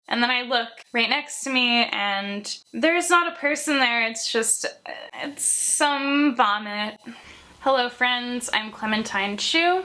And then I look right next to me and there's not a person there, it's some vomit. Hello friends, I'm Clementine Chu.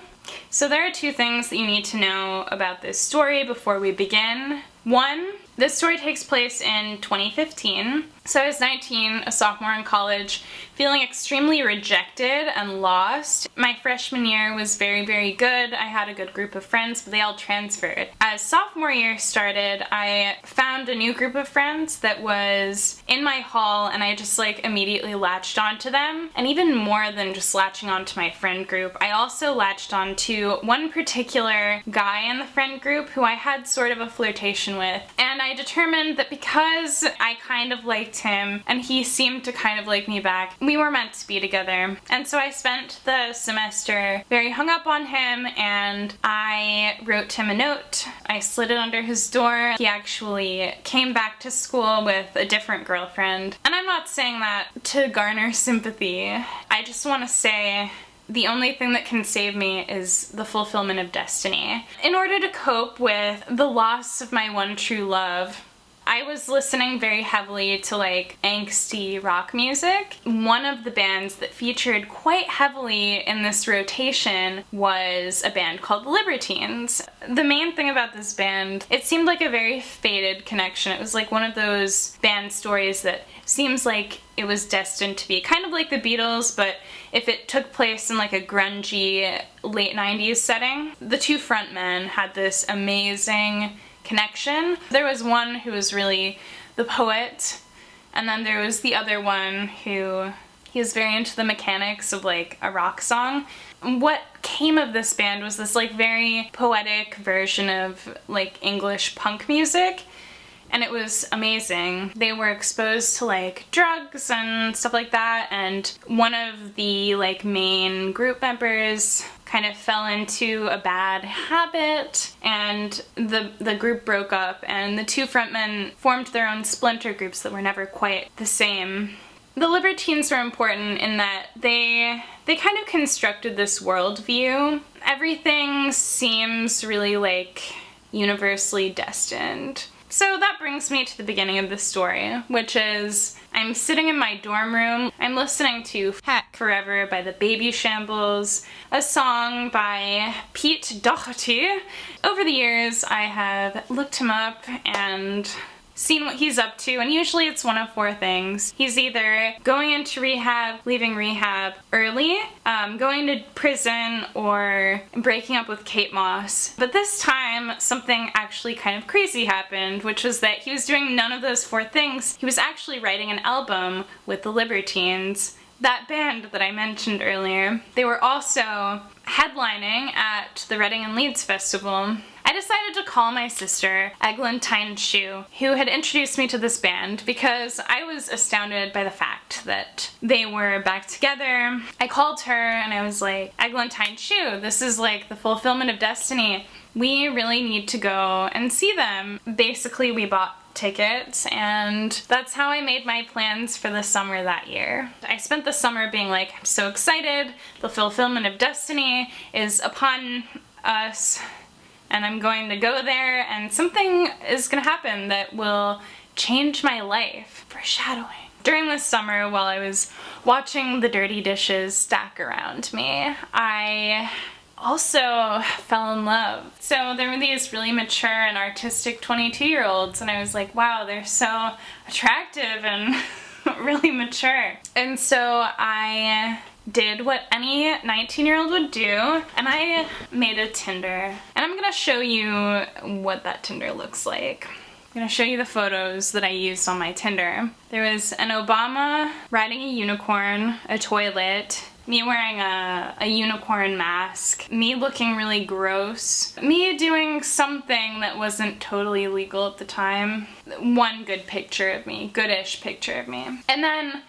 So there are two things that you need to know about this story before we begin. One, this story takes place in 2015. So I was 19, a sophomore in college, feeling extremely rejected and lost. My freshman year was very, very good. I had a good group of friends, but they all transferred. As sophomore year started, I found a new group of friends that was in my hall, and I just immediately latched onto them. And even more than just latching onto my friend group, I also latched onto one particular guy in the friend group who I had sort of a flirtation with. And I determined that because I kind of liked him and he seemed to kind of like me back, we were meant to be together. And so I spent the semester very hung up on him, and I wrote him a note. I slid it under his door. He actually came back to school with a different girlfriend. And I'm not saying that to garner sympathy. I just want to say the only thing that can save me is the fulfillment of destiny. In order to cope with the loss of my one true love, I was listening very heavily to angsty rock music. One of the bands that featured quite heavily in this rotation was a band called The Libertines. The main thing about this band, it seemed like a very fated connection. It was like one of those band stories that seems like it was destined to be kind of like the Beatles, but if it took place in a grungy late 90s setting. The two frontmen had this amazing connection. There was one who was really the poet, and then there was the other one who he was very into the mechanics of a rock song. What came of this band was this very poetic version of English punk music, and it was amazing. They were exposed to drugs and stuff like that, and one of the main group members kind of fell into a bad habit, and the group broke up, and the two frontmen formed their own splinter groups that were never quite the same. The Libertines were important in that they kind of constructed this worldview. Everything seems really universally destined. So that brings me to the beginning of the story, which is I'm sitting in my dorm room. I'm listening to Hack Forever by the Baby Shambles, a song by Pete Doherty. Over the years, I have looked him up and seen what he's up to, and usually it's one of four things. He's either going into rehab, leaving rehab early, going to prison, or breaking up with Kate Moss. But this time, something actually kind of crazy happened, which was that he was doing none of those four things. He was actually writing an album with the Libertines, that band that I mentioned earlier. They were also headlining at the Reading and Leeds Festival. I decided to call my sister, Eglantine Chu, who had introduced me to this band, because I was astounded by the fact that they were back together. I called her and I was like, Eglantine Chu, this is the fulfillment of destiny. We really need to go and see them. Basically, we bought tickets, and that's how I made my plans for the summer that year. I spent the summer being I'm so excited, the fulfillment of destiny is upon us, and I'm going to go there, and something is gonna happen that will change my life. Foreshadowing. During this summer, while I was watching the dirty dishes stack around me, I also fell in love. So there were these really mature and artistic 22-year-olds, and I was like, wow, they're so attractive and really mature. And so I did what any 19-year-old would do, and I made a Tinder. And I'm gonna show you what that Tinder looks like. I'm gonna show you the photos that I used on my Tinder. There was an Obama riding a unicorn, a toilet, me wearing a unicorn mask, me looking really gross, me doing something that wasn't totally legal at the time. One good picture of me, goodish picture of me. And then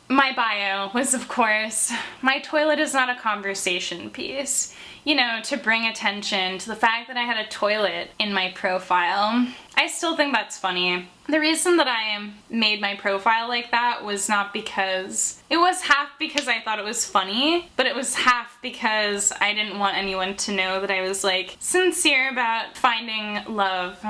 my bio was, of course, my toilet is not a conversation piece. You know, to bring attention to the fact that I had a toilet in my profile. I still think that's funny. The reason that I made my profile like that was not because... It was half because I thought it was funny, but it was half because I didn't want anyone to know that I was, sincere about finding love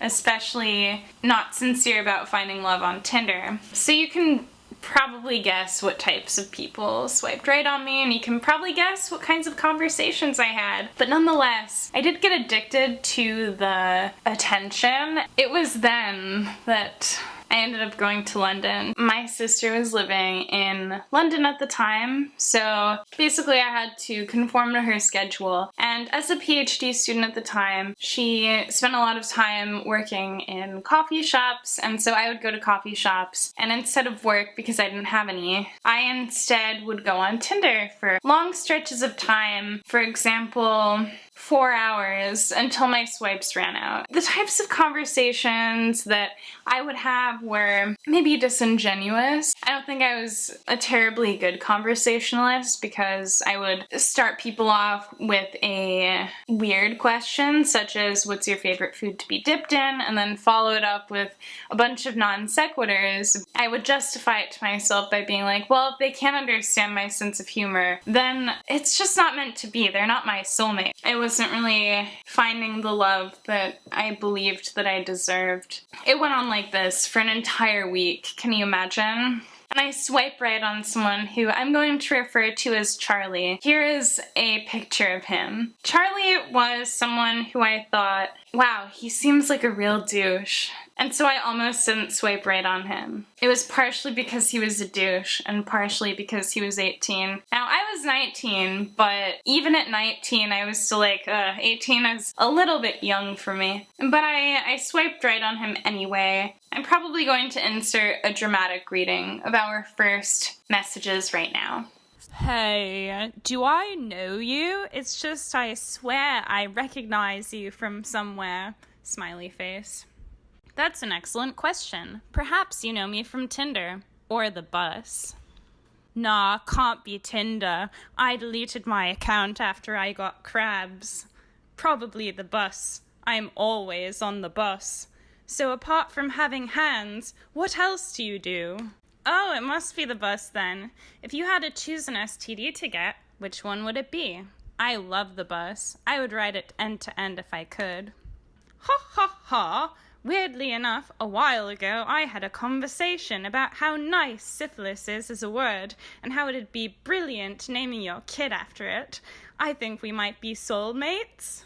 especially not sincere about finding love on Tinder. So you can probably guess what types of people swiped right on me, and you can probably guess what kinds of conversations I had. But nonetheless, I did get addicted to the attention. It was then that I ended up going to London. My sister was living in London at the time, so basically I had to conform to her schedule. And as a PhD student at the time, she spent a lot of time working in coffee shops, and so I would go to coffee shops, and instead of work, because I didn't have any, I instead would go on Tinder for long stretches of time. For example, 4 hours until my swipes ran out. The types of conversations that I would have were maybe disingenuous. I don't think I was a terribly good conversationalist because I would start people off with a weird question such as, what's your favorite food to be dipped in? And then follow it up with a bunch of non sequiturs. I would justify it to myself by being like, well, if they can't understand my sense of humor, then it's just not meant to be. They're not my soulmate. I wasn't really finding the love that I believed that I deserved. It went on like this for an entire week. Can you imagine? And I swipe right on someone who I'm going to refer to as Charlie. Here is a picture of him. Charlie was someone who I thought, wow, he seems like a real douche. And so I almost didn't swipe right on him. It was partially because he was a douche and partially because he was 18. Now, I was 19, but even at 19, I was still like, 18 is a little bit young for me. But I swiped right on him anyway. I'm probably going to insert a dramatic reading of our first messages right now. Hey, do I know you? It's just I swear I recognize you from somewhere. Smiley face. That's an excellent question. Perhaps you know me from Tinder. Or the bus. Nah, can't be Tinder. I deleted my account after I got crabs. Probably the bus. I'm always on the bus. So apart from having hands, what else do you do? Oh, it must be the bus then. If you had to choose an STD to get, which one would it be? I love the bus. I would ride it end to end if I could. Ha ha ha! Weirdly enough, a while ago I had a conversation about how nice syphilis is as a word, and how it'd be brilliant naming your kid after it. I think we might be soulmates.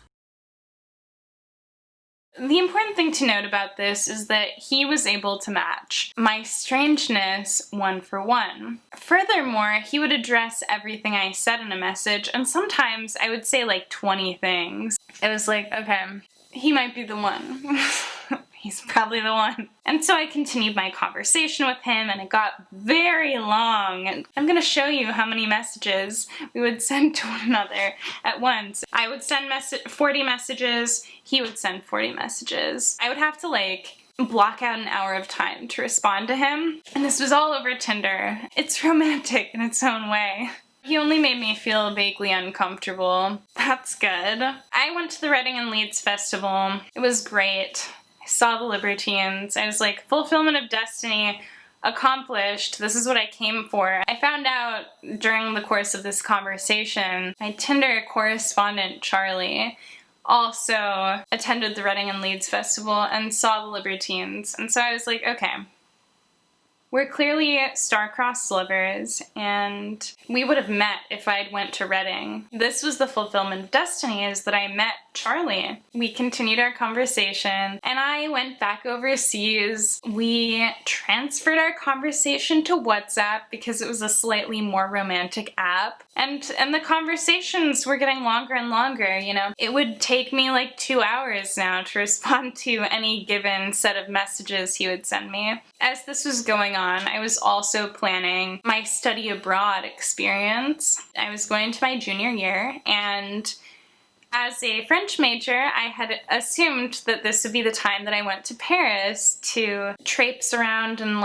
The important thing to note about this is that he was able to match my strangeness 1 for 1. Furthermore, he would address everything I said in a message, and sometimes I would say like 20 things. It was like, okay, he might be the one. He's probably the one. And so I continued my conversation with him, and it got very long. And I'm gonna show you how many messages we would send to one another at once. I would send 40 messages, he would send 40 messages. I would have to block out an hour of time to respond to him. And this was all over Tinder. It's romantic in its own way. He only made me feel vaguely uncomfortable. That's good. I went to the Reading and Leeds Festival. It was great. I saw the Libertines. I was like, fulfillment of destiny accomplished. This is what I came for. I found out during the course of this conversation, my Tinder correspondent, Charlie, also attended the Reading and Leeds Festival and saw the Libertines. And so I was like, okay, we're clearly star-crossed lovers, and we would have met if I'd went to Reading. This was the fulfillment of destiny, is that I met Charlie. We continued our conversation, and I went back overseas. We transferred our conversation to WhatsApp because it was a slightly more romantic app. And the conversations were getting longer and longer, you know. It would take me like 2 hours now to respond to any given set of messages he would send me. As this was going on, I was also planning my study abroad experience. I was going to my junior year, and as a French major, I had assumed that this would be the time that I went to Paris to traipse around and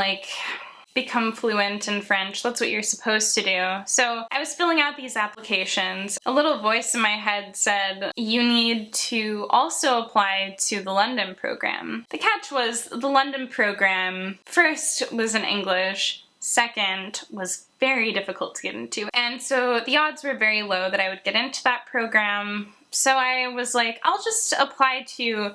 become fluent in French. That's what you're supposed to do. So I was filling out these applications. A little voice in my head said, you need to also apply to the London program. The catch was the London program, first, was in English, second, was very difficult to get into. And so the odds were very low that I would get into that program. So I was like, I'll just apply to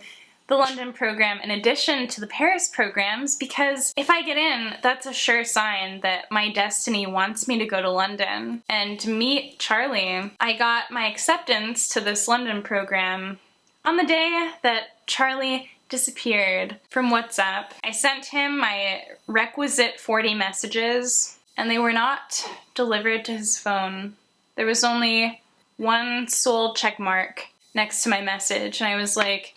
the London program in addition to the Paris programs, because if I get in, that's a sure sign that my destiny wants me to go to London and meet Charlie. I got my acceptance to this London program on the day that Charlie disappeared from WhatsApp. I sent him my requisite 40 messages, and they were not delivered to his phone. There was only one sole check mark next to my message, and I was like,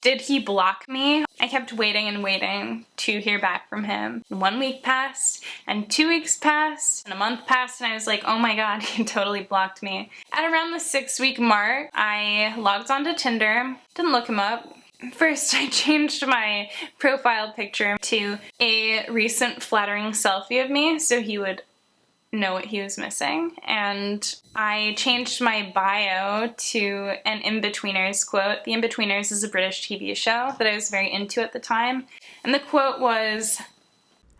did he block me? I kept waiting and waiting to hear back from him. 1 week passed, and 2 weeks passed, and a month passed, and I was like, oh my god, he totally blocked me. At around the 6-week mark, I logged onto Tinder, didn't look him up. First, I changed my profile picture to a recent flattering selfie of me so he would know what he was missing. And I changed my bio to an In-Betweeners quote. The In-Betweeners is a British TV show that I was very into at the time. And the quote was,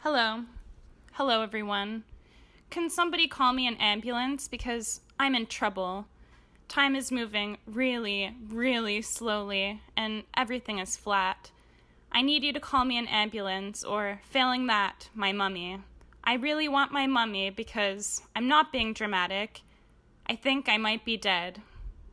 Hello. Hello, everyone. Can somebody call me an ambulance because I'm in trouble? Time is moving really, really slowly, and everything is flat. I need you to call me an ambulance, or failing that, my mummy. I really want my mummy because I'm not being dramatic. I think I might be dead.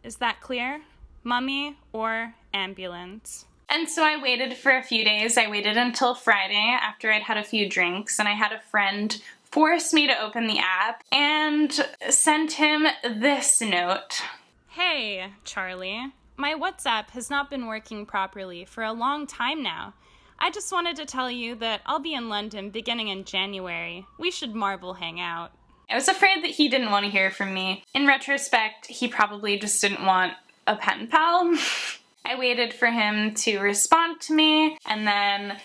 Is that clear? Mummy or ambulance? And so I waited for a few days. I waited until Friday after I'd had a few drinks, and I had a friend force me to open the app and sent him this note. Hey, Charlie. My WhatsApp has not been working properly for a long time now. I just wanted to tell you that I'll be in London beginning in January. We should Marvel hang out. I was afraid that he didn't want to hear from me. In retrospect, he probably just didn't want a pen pal. I waited for him to respond to me, and then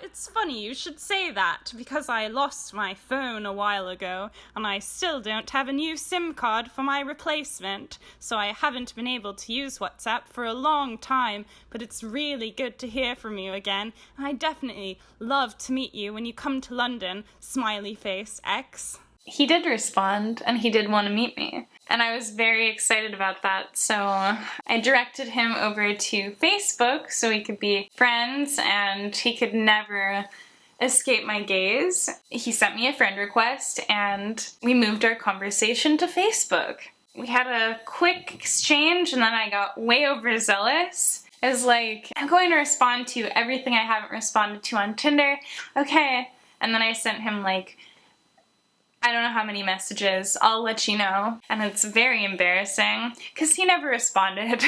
It's funny you should say that, because I lost my phone a while ago, and I still don't have a new SIM card for my replacement, so I haven't been able to use WhatsApp for a long time, but it's really good to hear from you again, and I definitely love to meet you when you come to London, smiley face X. He did respond, and he did want to meet me. And I was very excited about that, so I directed him over to Facebook so we could be friends, and he could never escape my gaze. He sent me a friend request, and we moved our conversation to Facebook. We had a quick exchange, and then I got way overzealous. I was like, I'm going to respond to everything I haven't responded to on Tinder. Okay. And then I sent him like, I don't know how many messages, I'll let you know. And it's very embarrassing because he never responded.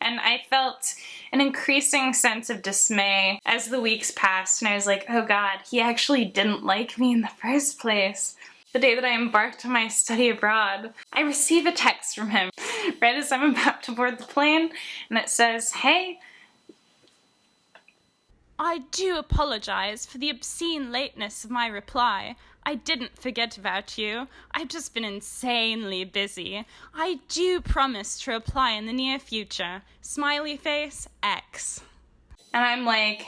And I felt an increasing sense of dismay as the weeks passed, and I was like, oh god, he actually didn't like me in the first place. The day that I embarked on my study abroad, I receive a text from him right as I'm about to board the plane, and it says, hey, I do apologize for the obscene lateness of my reply. I didn't forget about you. I've just been insanely busy. I do promise to reply in the near future. Smiley face X. And I'm like,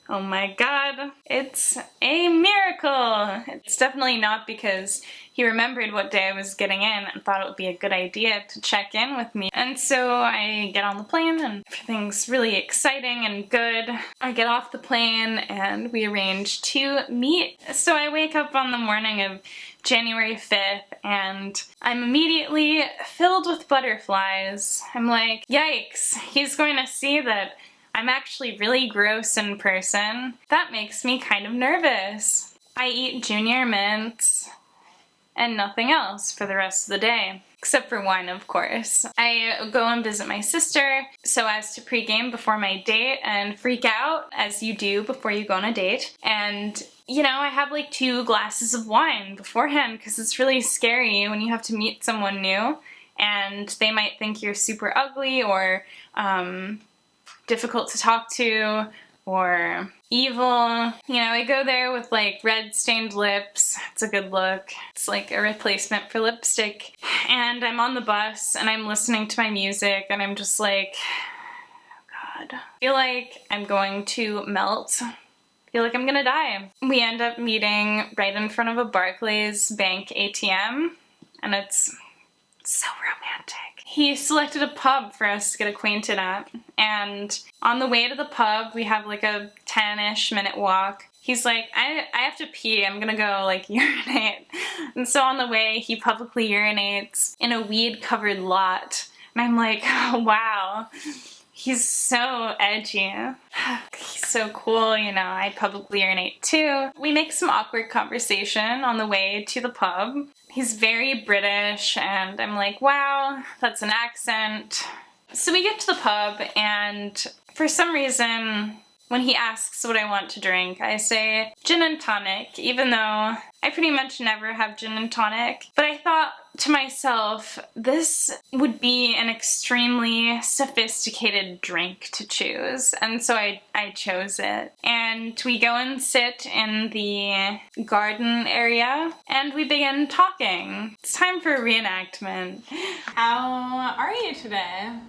oh my god, it's a miracle! It's definitely not because he remembered what day I was getting in and thought it would be a good idea to check in with me. And so I get on the plane and everything's really exciting and good. I get off the plane and we arrange to meet. So I wake up on the morning of January 5th and I'm immediately filled with butterflies. I'm like, yikes, he's going to see that I'm actually really gross in person. That makes me kind of nervous. I eat junior mints and nothing else for the rest of the day. Except for wine, of course. I go and visit my sister so as to pregame before my date and freak out, as you do before you go on a date. And, you know, I have like 2 glasses of wine beforehand because it's really scary when you have to meet someone new and they might think you're super ugly or difficult to talk to or evil. You know, I go there with like red stained lips. It's a good look. It's like a replacement for lipstick. And I'm on the bus and I'm listening to my music and I'm just like, oh god. I feel like I'm going to melt. I feel like I'm gonna die. We end up meeting right in front of a Barclays bank ATM and it's so romantic. he selected a pub for us to get acquainted at. And on the way to the pub, we have like a 10-ish minute walk. He's like, I have to pee, I'm gonna go like urinate. And so on the way, he publicly urinates in a weed-covered lot. And I'm like, oh, wow, he's so edgy. He's so cool, you know, I publicly urinate too. We make some awkward conversation on the way to the pub. He's very British, and I'm like, wow, that's an accent. So we get to the pub, and for some reason, when he asks what I want to drink, I say gin and tonic, even though I pretty much never have gin and tonic. But I thought to myself, this would be an extremely sophisticated drink to choose. And so I chose it. And we go and sit in the garden area, and we begin talking. It's time for a reenactment. How are you today?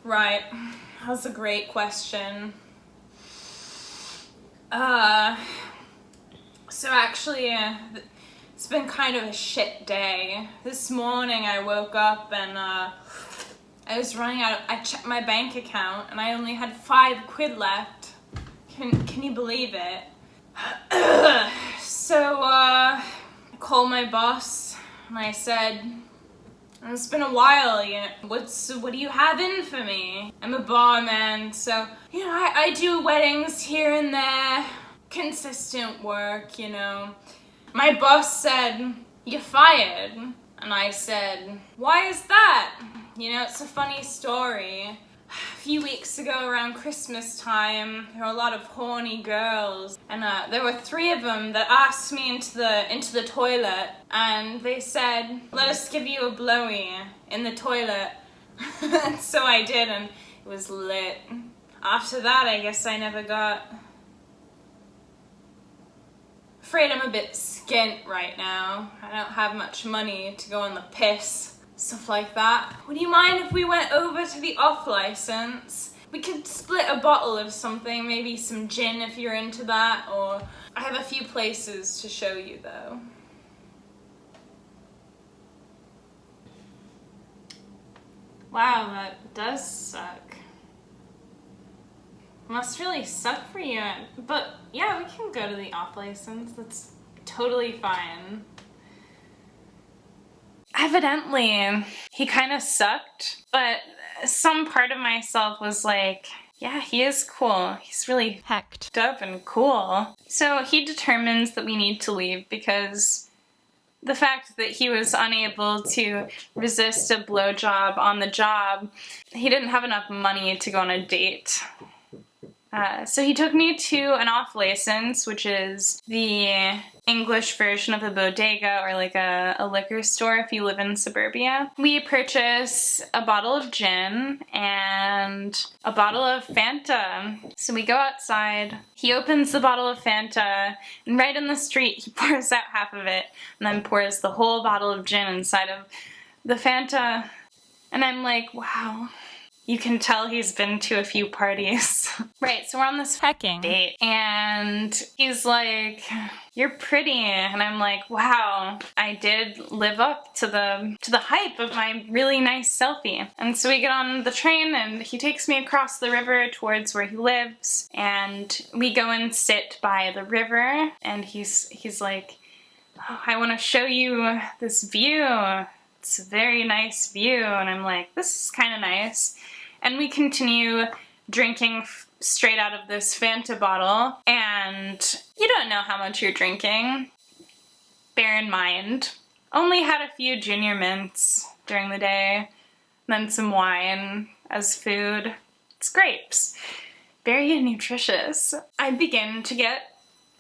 Right, that's a great question. So actually, it's been kind of a shit day. This morning I woke up and I was running out I checked my bank account and I only had 5 quid left. Can you believe it? So I called my boss and I said, it's been a while, you know, what do you have in for me? I'm a barman, so, you know, I do weddings here and there, consistent work, you know. My boss said, you're fired. And I said, why is that? You know, it's a funny story. A few weeks ago around Christmas time, there were a lot of horny girls, and there were 3 of them that asked me into the toilet, and they said, let us give you a blowy in the toilet. And so I did, and it was lit. After that, I guess I never got... Afraid I'm a bit skint right now. I don't have much money to go on the piss. Stuff like that. Would you mind if we went over to the off license? We could split a bottle of something, maybe some gin if you're into that, or I have a few places to show you though. Wow, that does suck. Must really suck for you, but yeah, we can go to the off license. That's totally fine. Evidently, he kind of sucked, but some part of myself was like, yeah, he is cool. He's really hecked up and cool. So he determines that we need to leave because the fact that he was unable to resist a blowjob on the job, he didn't have enough money to go on a date. So he took me to an off-license, which is the English version of a bodega or like a liquor store if you live in suburbia. We purchase a bottle of gin and a bottle of Fanta. So we go outside, he opens the bottle of Fanta, and right in the street he pours out half of it and then pours the whole bottle of gin inside of the Fanta. And I'm like, wow. You can tell he's been to a few parties. Right, so we're on this Hecking date, and he's like, you're pretty, and I'm like, wow, I did live up to the hype of my really nice selfie. And so we get on the train, and he takes me across the river towards where he lives, and we go and sit by the river, and he's like, oh, I want to show you this view. It's a very nice view, and I'm like, this is kind of nice. And we continue drinking straight out of this Fanta bottle, and you don't know how much you're drinking. Bear in mind, only had a few junior mints during the day, then some wine as food. It's grapes. Very nutritious. I begin to get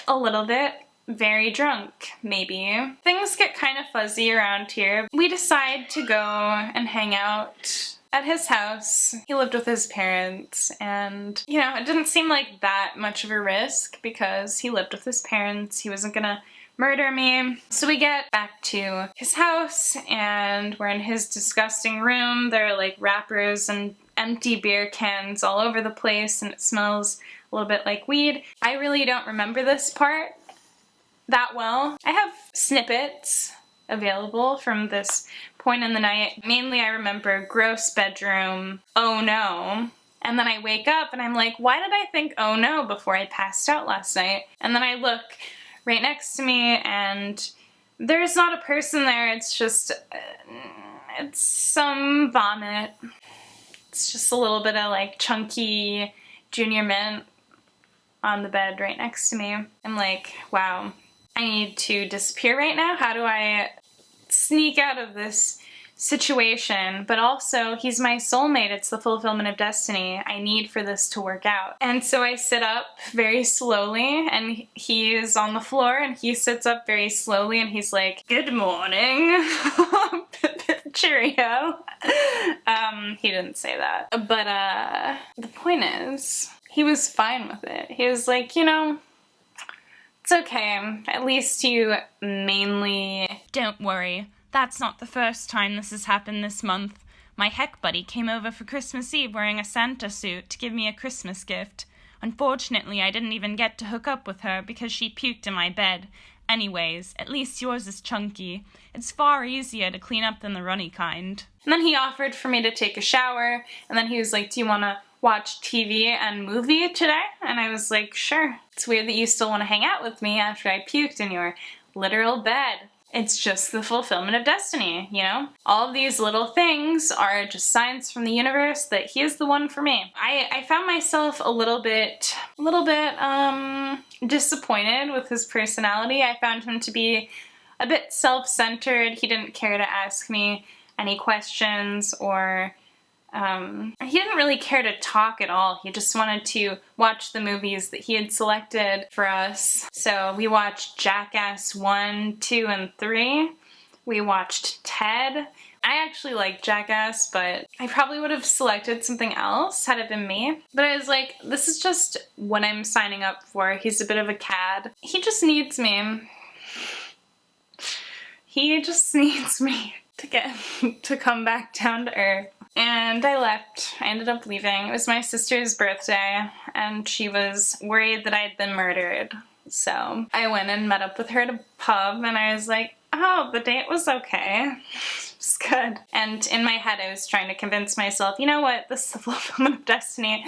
a little bit very drunk, maybe. Things get kind of fuzzy around here. We decide to go and hang out at his house. He lived with his parents, and, you know, it didn't seem like that much of a risk because he lived with his parents. He wasn't gonna murder me. So we get back to his house, and we're in his disgusting room. There are like wrappers and empty beer cans all over the place, and it smells a little bit like weed. I really don't remember this part that well. I have snippets available from this point in the night. Mainly I remember gross bedroom, oh no. And then I wake up and I'm like, why did I think oh no before I passed out last night? And then I look right next to me and there's not a person there. It's just, it's some vomit. It's just a little bit of like chunky Junior Mint on the bed right next to me. I'm like, wow, I need to disappear right now. How do I sneak out of this situation? But also, he's my soulmate. It's the fulfillment of destiny. I need for this to work out. And so I sit up very slowly, and he is on the floor, and he sits up very slowly, and he's like, good morning. Cheerio. He didn't say that. But the point is, he was fine with it. He was like, you know, it's okay. At least you mainly... Don't worry. That's not the first time this has happened this month. My heck buddy came over for Christmas Eve wearing a Santa suit to give me a Christmas gift. Unfortunately, I didn't even get to hook up with her because she puked in my bed. Anyways, at least yours is chunky. It's far easier to clean up than the runny kind. And then he offered for me to take a shower, and then he was like, do you want to watch TV and movie today? And I was like, sure. It's weird that you still want to hang out with me after I puked in your literal bed. It's just the fulfillment of destiny, you know? All of these little things are just signs from the universe that he is the one for me. I found myself a little bit disappointed with his personality. I found him to be a bit self-centered. He didn't care to ask me any questions, or he didn't really care to talk at all. He just wanted to watch the movies that he had selected for us. So we watched Jackass 1, 2, and 3. We watched Ted. I actually like Jackass, but I probably would have selected something else had it been me. But I was like, this is just what I'm signing up for. He's a bit of a cad. He just needs me. He just needs me to come back down to earth. And I left. I ended up leaving. It was my sister's birthday, and she was worried that I'd been murdered. So I went and met up with her at a pub, and I was like, oh, the date was okay. It was good. And in my head, I was trying to convince myself, you know what, this is the fulfillment of destiny.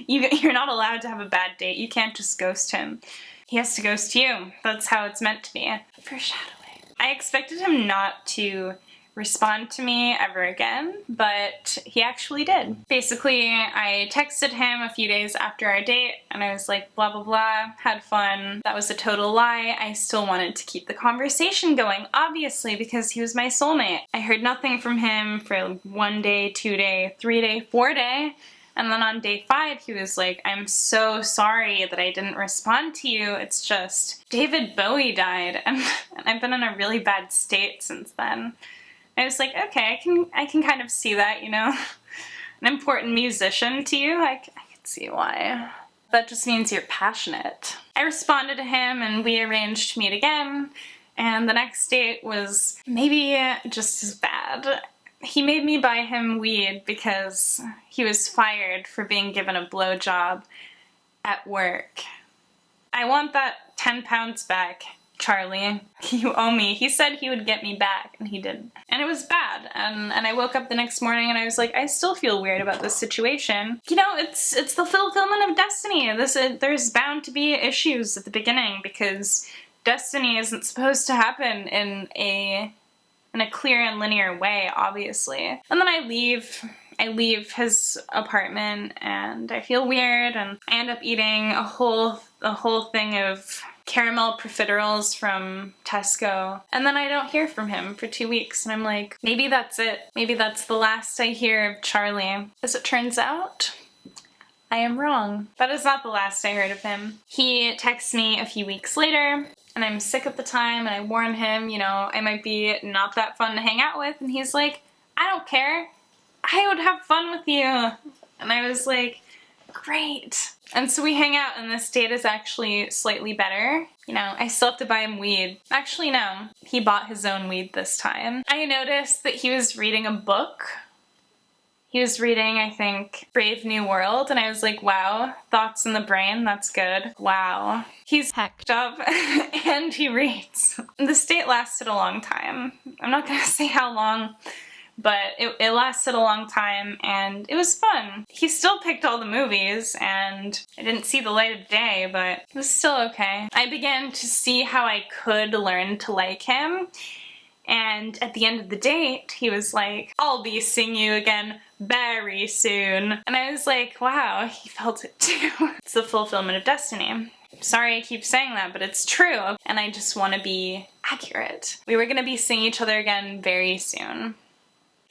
You're not allowed to have a bad date. You can't just ghost him. He has to ghost you. That's how it's meant to be. Foreshadowing. I expected him not to respond to me ever again, but he actually did. Basically, I texted him a few days after our date, and I was like, blah, blah, blah, had fun. That was a total lie. I still wanted to keep the conversation going, obviously, because he was my soulmate. I heard nothing from him for 1 day, 2 day, 3 day, 4 day, and then on day 5, he was like, I'm so sorry that I didn't respond to you. It's just David Bowie died, and I've been in a really bad state since then. I was like, okay, I can kind of see that, you know? An important musician to you, I can see why. That just means you're passionate. I responded to him, and we arranged to meet again, and the next date was maybe just as bad. He made me buy him weed because he was fired for being given a blowjob at work. I want that 10 pounds back. Charlie, you owe me. He said he would get me back, and he didn't. And it was bad, and I woke up the next morning and I was like, I still feel weird about this situation. You know, it's the fulfillment of destiny. There's bound to be issues at the beginning, because destiny isn't supposed to happen in a clear and linear way, obviously. And then I leave his apartment, and I feel weird, and I end up eating a whole thing of caramel profiteroles from Tesco, and then I don't hear from him for 2 weeks, and I'm like, maybe that's it. Maybe that's the last I hear of Charlie. As it turns out, I am wrong. That is not the last I heard of him. He texts me a few weeks later, and I'm sick at the time, and I warn him, you know, I might be not that fun to hang out with, and he's like, I don't care. I would have fun with you. And I was like, great. And so we hang out, and this date is actually slightly better. You know, I still have to buy him weed. Actually, no. He bought his own weed this time. I noticed that he was reading a book. He was reading, I think, Brave New World, and I was like, wow, thoughts in the brain, that's good. Wow. He's hacked up, and he reads. This date lasted a long time. I'm not gonna say how long, but it lasted a long time, and it was fun. He still picked all the movies, and I didn't see the light of day, but it was still okay. I began to see how I could learn to like him, and at the end of the date, he was like, I'll be seeing you again very soon. And I was like, wow, he felt it too. It's the fulfillment of destiny. Sorry I keep saying that, but it's true, and I just want to be accurate. We were gonna be seeing each other again very soon.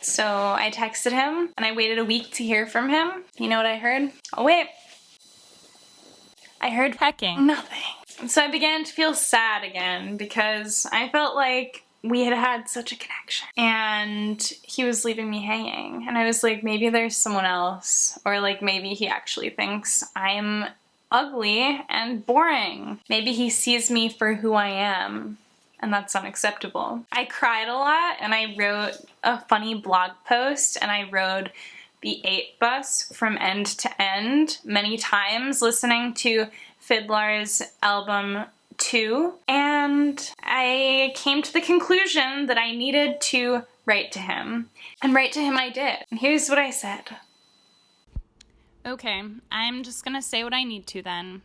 So I texted him, and I waited a week to hear from him. You know what I heard? Oh wait. I heard hecking. Nothing. So I began to feel sad again because I felt like we had had such a connection, and he was leaving me hanging. And I was like, maybe there's someone else, or like maybe he actually thinks I'm ugly and boring. Maybe he sees me for who I am, and that's unacceptable. I cried a lot, and I wrote a funny blog post, and I rode the 8 bus from end to end many times, listening to Fiddler's album 2, and I came to the conclusion that I needed to write to him. And write to him I did. And here's what I said. Okay, I'm just gonna say what I need to then.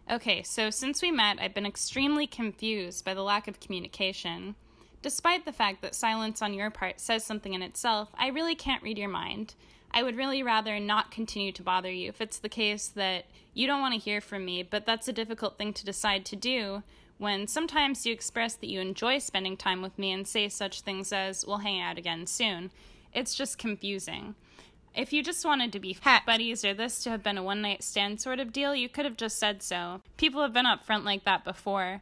Okay, so since we met, I've been extremely confused by the lack of communication. Despite the fact that silence on your part says something in itself, I really can't read your mind. I would really rather not continue to bother you if it's the case that you don't want to hear from me, but that's a difficult thing to decide to do when sometimes you express that you enjoy spending time with me and say such things as, we'll hang out again soon. It's just confusing. If you just wanted to be buddies or this to have been a one-night stand sort of deal, you could have just said so. People have been upfront like that before.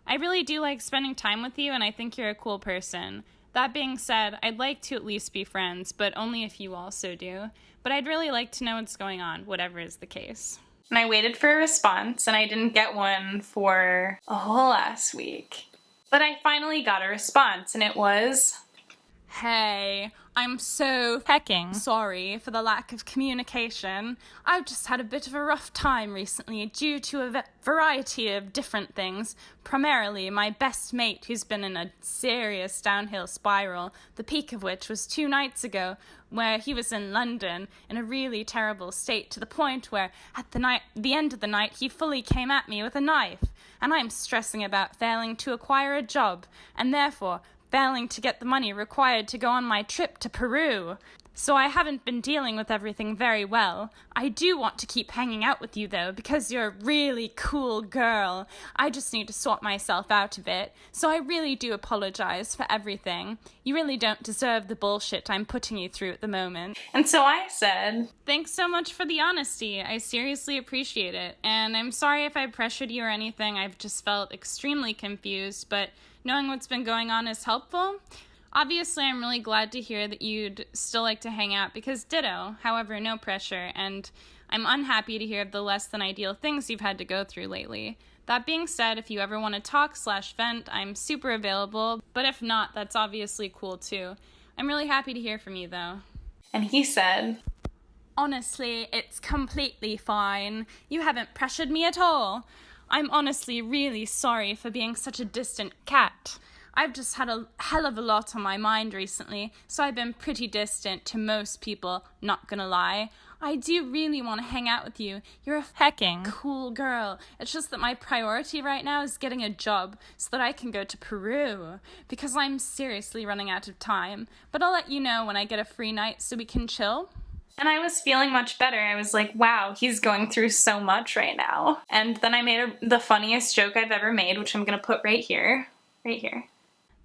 I really do like spending time with you, and I think you're a cool person. That being said, I'd like to at least be friends, but only if you also do. But I'd really like to know what's going on, whatever is the case. And I waited for a response, and I didn't get one for a whole last week. But I finally got a response, and it was, hey, I'm so hecking sorry for the lack of communication. I've just had a bit of a rough time recently due to a variety of different things. Primarily my best mate who's been in a serious downhill spiral, the peak of which was 2 nights ago, where he was in London in a really terrible state to the point where at the end of the night he fully came at me with a knife. And I'm stressing about failing to acquire a job, and therefore failing to get the money required to go on my trip to Peru. So I haven't been dealing with everything very well. I do want to keep hanging out with you though, because you're a really cool girl. I just need to sort myself out a bit. So I really do apologize for everything. You really don't deserve the bullshit I'm putting you through at the moment. And so I said, thanks so much for the honesty. I seriously appreciate it. And I'm sorry if I pressured you or anything. I've just felt extremely confused, but knowing what's been going on is helpful. Obviously, I'm really glad to hear that you'd still like to hang out, because ditto, however, no pressure, and I'm unhappy to hear of the less than ideal things you've had to go through lately. That being said, if you ever want to talk/vent, I'm super available, but if not, that's obviously cool too. I'm really happy to hear from you, though. And he said, honestly, it's completely fine. You haven't pressured me at all. I'm honestly really sorry for being such a distant cat. I've just had a hell of a lot on my mind recently, so I've been pretty distant to most people, not gonna lie. I do really want to hang out with you. You're a hecking cool girl. It's just that my priority right now is getting a job so that I can go to Peru, because I'm seriously running out of time. But I'll let you know when I get a free night so we can chill. And I was feeling much better. I was like, wow, he's going through so much right now. And then I made the funniest joke I've ever made, which I'm gonna put right here. Right here.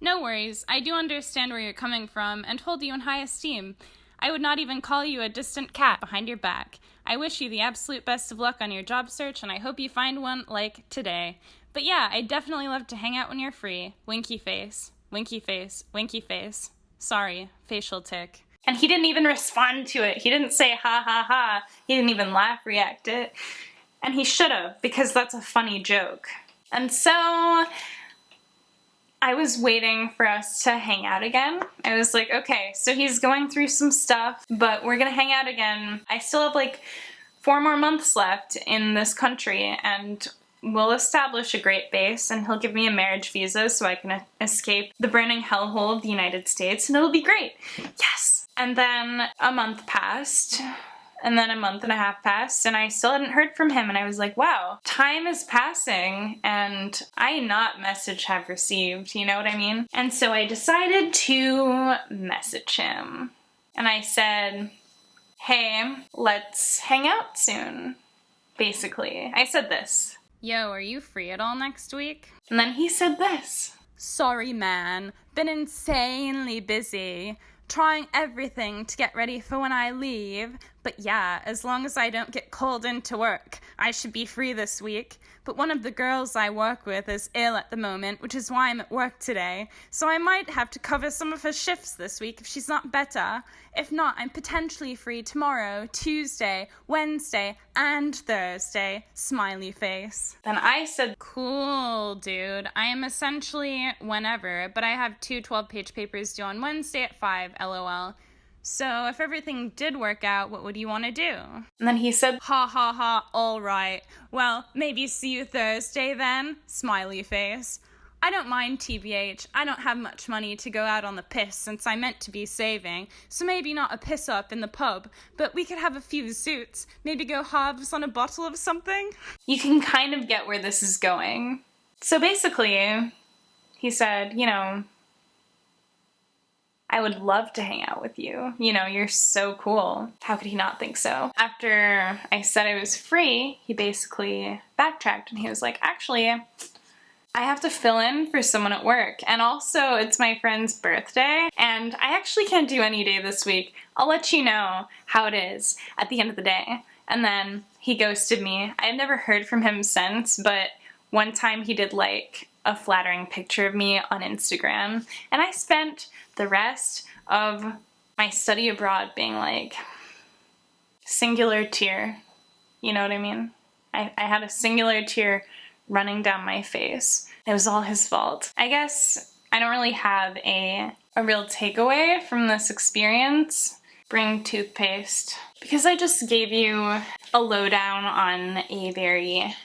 No worries, I do understand where you're coming from and hold you in high esteem. I would not even call you a distant cat behind your back. I wish you the absolute best of luck on your job search, and I hope you find one like today. But yeah, I'd definitely love to hang out when you're free. Winky face, winky face, winky face. Sorry, facial tic. And he didn't even respond to it. He didn't say ha ha ha. He didn't even laugh, react it. And he should have, because that's a funny joke. And so I was waiting for us to hang out again. I was like, okay, so he's going through some stuff, but we're gonna hang out again. I still have like 4 more months left in this country, and we'll establish a great base, and he'll give me a marriage visa so I can escape the burning hellhole of the United States, and it'll be great. Yes! And then a month passed, and then a month and a half passed, and I still hadn't heard from him, and I was like, wow, time is passing, and I not message have received, you know what I mean? And so I decided to message him. And I said, hey, let's hang out soon, basically. I said this. Yo, are you free at all next week? And then he said this. Sorry, man. Been insanely busy. Trying everything to get ready for when I leave. But yeah, as long as I don't get called into work, I should be free this week. But one of the girls I work with is ill at the moment, which is why I'm at work today. So I might have to cover some of her shifts this week if she's not better. If not, I'm potentially free tomorrow, Tuesday, Wednesday, and Thursday. Smiley face. Then I said, Cool, dude. I am essentially whenever, but I have 2 12-page papers due on Wednesday at 5, lol. So if everything did work out, what would you want to do? and then he said, Ha ha ha, alright. Well, maybe see you Thursday then? Smiley face. I don't mind TBH. I don't have much money to go out on the piss since I meant to be saving, so maybe not a piss up in the pub, but we could have a few suits. Maybe go halves on a bottle of something? you can kind of get where this is going. So basically, he said, you know, I would love to hang out with you. You know, you're so cool. How could he not think so? After I said I was free, he basically backtracked and he was like, actually, I have to fill in for someone at work. And also, it's my friend's birthday, and I actually can't do any day this week. I'll let you know how it is at the end of the day. And then he ghosted me. I've never heard from him since, but one time he did like a flattering picture of me on Instagram, and I spent the rest of my study abroad being like, singular tear. You know what I mean? I had a singular tear running down my face. It was all his fault. I guess I don't really have a real takeaway from this experience. Bring toothpaste. Because I just gave you a lowdown on a very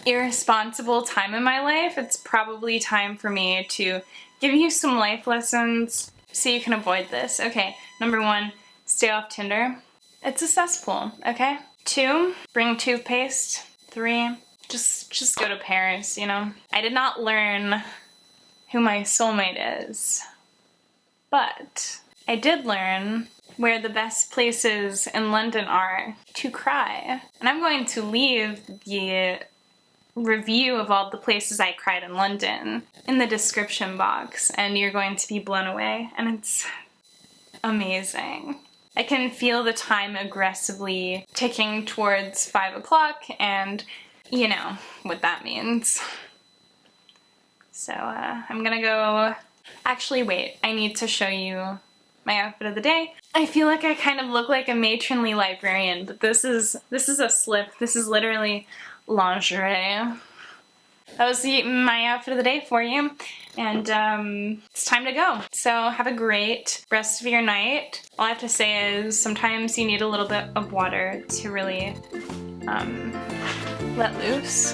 irresponsible time in my life, it's probably time for me to give you some life lessons so you can avoid this. Okay, number 1, stay off Tinder. It's a cesspool, okay? 2, bring toothpaste. 3, just go to Paris, you know? I did not learn who my soulmate is, but I did learn where the best places in London are to cry. And I'm going to leave the review of all the places I cried in London in the description box, and you're going to be blown away, and it's amazing. I can feel the time aggressively ticking towards 5 o'clock, and you know what that means. So I'm gonna go. Actually, wait, I need to show you my outfit of the day. I feel like I kind of look like a matronly librarian, but this is a slip. This is literally lingerie. That was my outfit of the day for you, and it's time to go. So have a great rest of your night. All I have to say is sometimes you need a little bit of water to really let loose.